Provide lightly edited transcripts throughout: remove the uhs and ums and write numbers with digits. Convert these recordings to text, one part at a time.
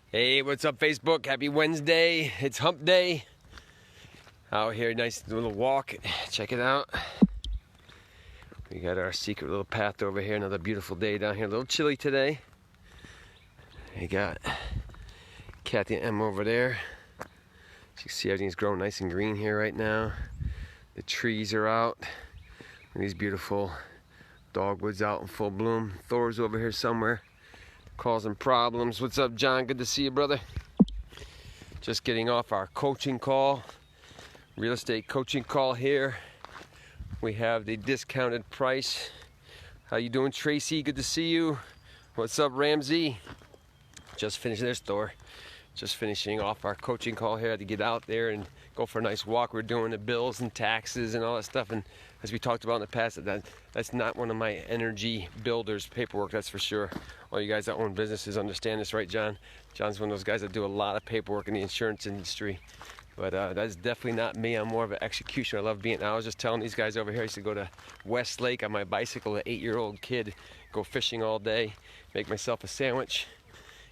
Hey, what's up, Facebook? Happy Wednesday. It's hump day. Out here, nice little walk. Check it out. We got our secret little path over here. Another beautiful day down here. A little chilly today. We got Kathy and Emma over there. As you can see, everything's growing nice and green here right now. The trees are out. And these beautiful dogwoods out in full bloom. Thor's over here somewhere, causing problems. What's up, John? Good to see you, brother. Just getting off our coaching call, real estate coaching call here. We have the discounted price. How you doing, Tracy? Good to see you. What's up, Ramsey? Just finished their store. Just finishing off our coaching call here. I had to get out there and go for a nice walk. We're doing the bills and taxes and all that stuff. And as we talked about in the past, that's not one of my energy builders paperwork, that's for sure. All you guys that own businesses understand this, right, John? John's one of those guys that do a lot of paperwork in the insurance industry. But that's definitely not me. I'm more of an executioner. I love being. I was just telling these guys over here, I used to go to Westlake on my bicycle, an 8-year-old kid, go fishing all day, make myself a sandwich,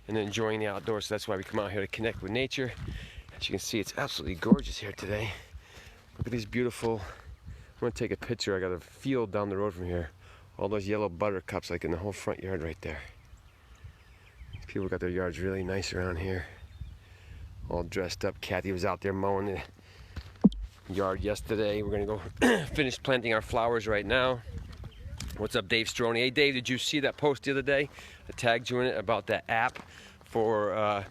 and then enjoying the outdoors. So that's why we come out here to connect with nature. As you can see, it's absolutely gorgeous here today. Look at these beautiful. I'm gonna take a picture. I got a field down the road from here. All those yellow buttercups, like in the whole front yard right there. These people got their yards really nice around here. All dressed up. Kathy was out there mowing the yard yesterday. We're gonna go finish planting our flowers right now. What's up, Dave Stroney? Hey, Dave, did you see that post the other day? I tagged you in it about that app for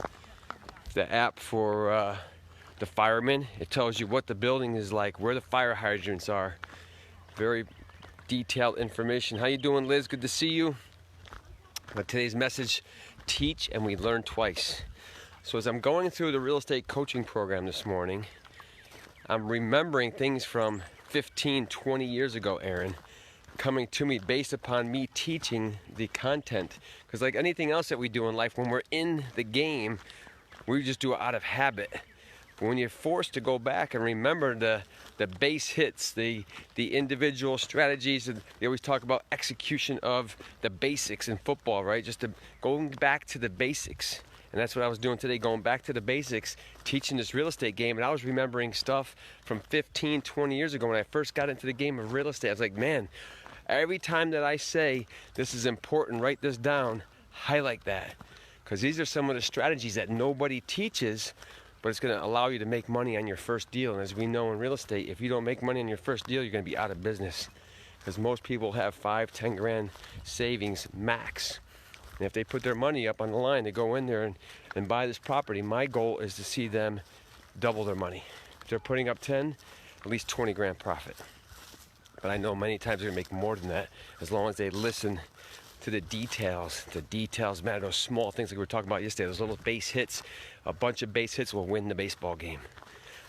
the firemen. It tells you what the building is like, where the fire hydrants are. Very detailed information. How you doing, Liz? Good to see you. But today's message: teach and we learn twice. So as I'm going through the real estate coaching program this morning, I'm remembering things from 15, 20 years ago, Aaron, coming to me based upon me teaching the content. Because like anything else that we do in life, when we're in the game, we just do it out of habit. But when you're forced to go back and remember the base hits, the individual strategies, and they always talk about execution of the basics in football, right? Just going back to the basics. And that's what I was doing today, going back to the basics, teaching this real estate game. And I was remembering stuff from 15, 20 years ago when I first got into the game of real estate. I was like, man, every time that I say this is important, write this down, highlight that. Because these are some of the strategies that nobody teaches, but it's going to allow you to make money on your first deal. And as we know in real estate, if you don't make money on your first deal, you're going to be out of business. Because most people have 5, 10 grand savings max. And if they put their money up on the line, they go in there and buy this property. My goal is to see them double their money. If they're putting up 10, at least 20 grand profit. But I know many times they're going to make more than that as long as they listen to the details. The details matter. Those small things like we were talking about yesterday, those little base hits. A bunch of base hits will win the baseball game.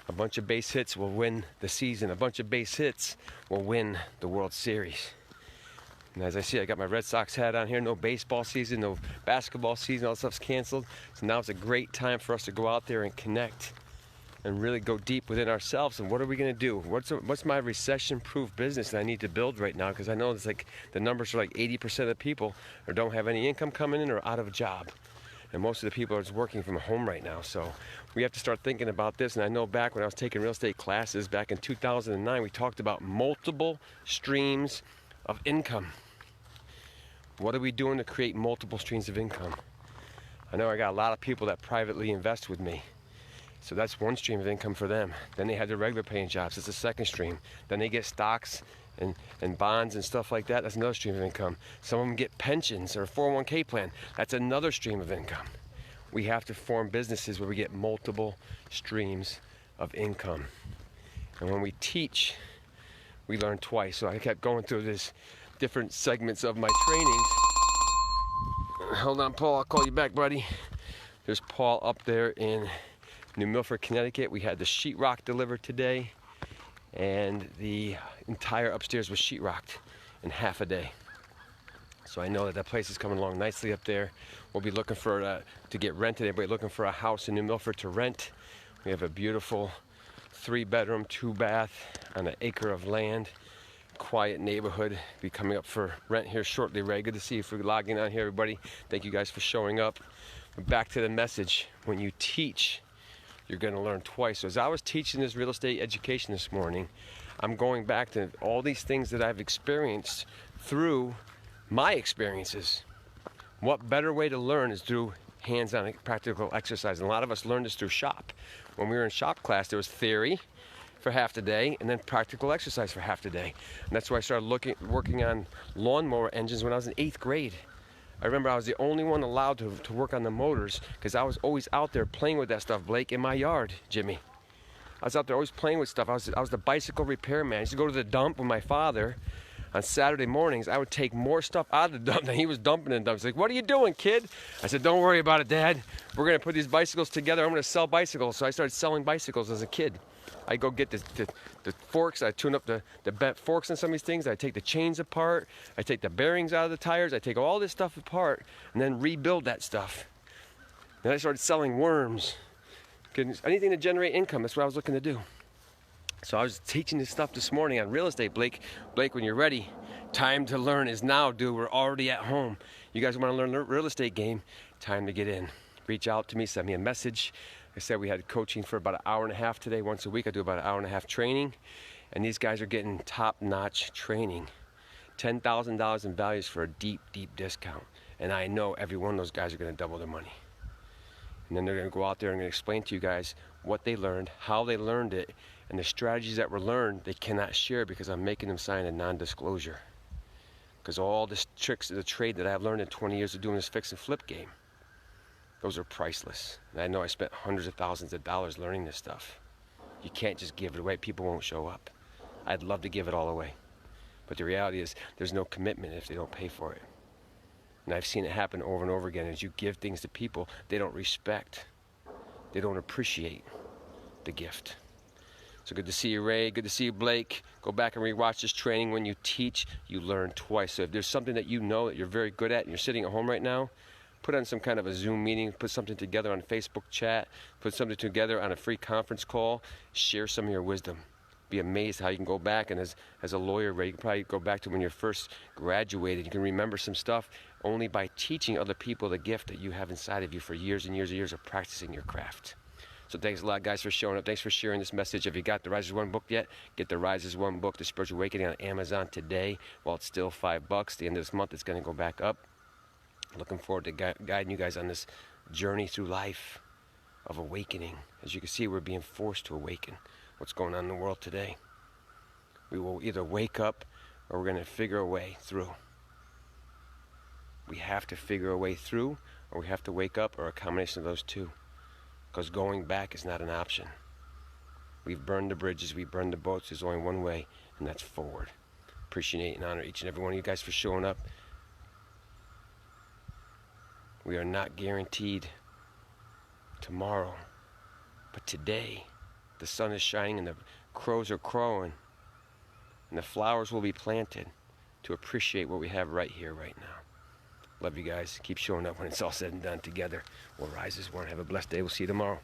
A bunch of base hits will win the season. A bunch of base hits will win the World Series. And as I see, I got my Red Sox hat on here. No baseball season, no basketball season. All that stuff's canceled. So now it's a great time for us to go out there and connect and really go deep within ourselves. And what are we going to do? What's my recession-proof business that I need to build right now? Because I know it's like the numbers are like 80% of the people or don't have any income coming in or out of a job. And most of the people are just working from home right now. So we have to start thinking about this. And I know back when I was taking real estate classes back in 2009, we talked about multiple streams of income. What are we doing to create multiple streams of income? I know I got a lot of people that privately invest with me. So that's one stream of income for them. Then they have their regular paying jobs. That's the second stream. Then they get stocks and bonds and stuff like that. That's another stream of income. Some of them get pensions or a 401k plan. That's another stream of income. We have to form businesses where we get multiple streams of income. And when we teach, we learn twice. So I kept going through this different segments of my trainings. Hold on, Paul, I'll call you back, buddy. There's Paul up there in New Milford, Connecticut. We had the sheetrock delivered today, and the entire upstairs was sheetrocked in half a day. So I know that place is coming along nicely up there. We'll be looking for to get rented. Everybody looking for a house in New Milford to rent. We have a beautiful 3-bedroom, 2-bath on an acre of land. Quiet neighborhood. Be coming up for rent here shortly. Ray, good to see you for logging on here, everybody. Thank you guys for showing up. Back to the message, when you teach, you're going to learn twice. So as I was teaching this real estate education this morning, I'm going back to all these things that I've experienced through my experiences. What better way to learn is through hands-on practical exercise. And a lot of us learned this through shop. When we were in shop class, there was theory for half the day and then practical exercise for half the day. And that's why I started working on lawnmower engines when I was in 8th grade. I remember I was the only one allowed to work on the motors because I was always out there playing with that stuff, Blake, in my yard, Jimmy. I was out there always playing with stuff. I was the bicycle repairman. I used to go to the dump with my father on Saturday mornings. I would take more stuff out of the dump than he was dumping in the dump. He's like, "What are you doing, kid?" I said, "Don't worry about it, Dad. We're going to put these bicycles together. I'm going to sell bicycles." So I started selling bicycles as a kid. I go get the forks. I tune up the bent forks on some of these things. I take the chains apart. I take the bearings out of the tires. I take all this stuff apart and then rebuild that stuff. Then I started selling worms. Anything to generate income. That's what I was looking to do. So I was teaching this stuff this morning on real estate, Blake. Blake, when you're ready, time to learn is now, dude. We're already at home. You guys want to learn the real estate game? Time to get in. Reach out to me, send me a message. I said we had coaching for about an hour and a half today. Once a week, I do about an hour and a half training. And these guys are getting top-notch training. $10,000 in values for a deep, deep discount. And I know every one of those guys are going to double their money. And then they're going to go out there and explain to you guys what they learned, how they learned it, and the strategies that were learned they cannot share because I'm making them sign a non-disclosure. Because all the tricks of the trade that I've learned in 20 years of doing this fix and flip game, those are priceless. And I know I spent hundreds of thousands of dollars learning this stuff. You can't just give it away. People won't show up. I'd love to give it all away. But the reality is there's no commitment if they don't pay for it. And I've seen it happen over and over again. As you give things to people, they don't respect. They don't appreciate the gift. So good to see you, Ray. Good to see you, Blake. Go back and rewatch this training. When you teach, you learn twice. So if there's something that you know that you're very good at and you're sitting at home right now, put on some kind of a Zoom meeting, put something together on a Facebook chat, put something together on a free conference call, share some of your wisdom. Be amazed how you can go back, and as a lawyer, Ray, you can probably go back to when you first graduated. You can remember some stuff only by teaching other people the gift that you have inside of you for years and years and years of practicing your craft. So thanks a lot, guys, for showing up. Thanks for sharing this message. If you got the Rise as One book yet, get the Rise as One book, The Spiritual Awakening, on Amazon today while it's still $5. The end of this month, it's going to go back up. Looking forward to guiding you guys on this journey through life of awakening. As you can see, we're being forced to awaken. What's going on in the world today? We will either wake up or we're going to figure a way through. We have to figure a way through, or we have to wake up, or a combination of those two. Because going back is not an option. We've burned the bridges, we've burned the boats. There's only one way, and that's forward. Appreciate and honor each and every one of you guys for showing up. We are not guaranteed tomorrow, but today the sun is shining and the crows are crowing and the flowers will be planted to appreciate what we have right here, right now. Love you guys. Keep showing up when it's all said and done. Together we'll rise as one. Have a blessed day. We'll see you tomorrow.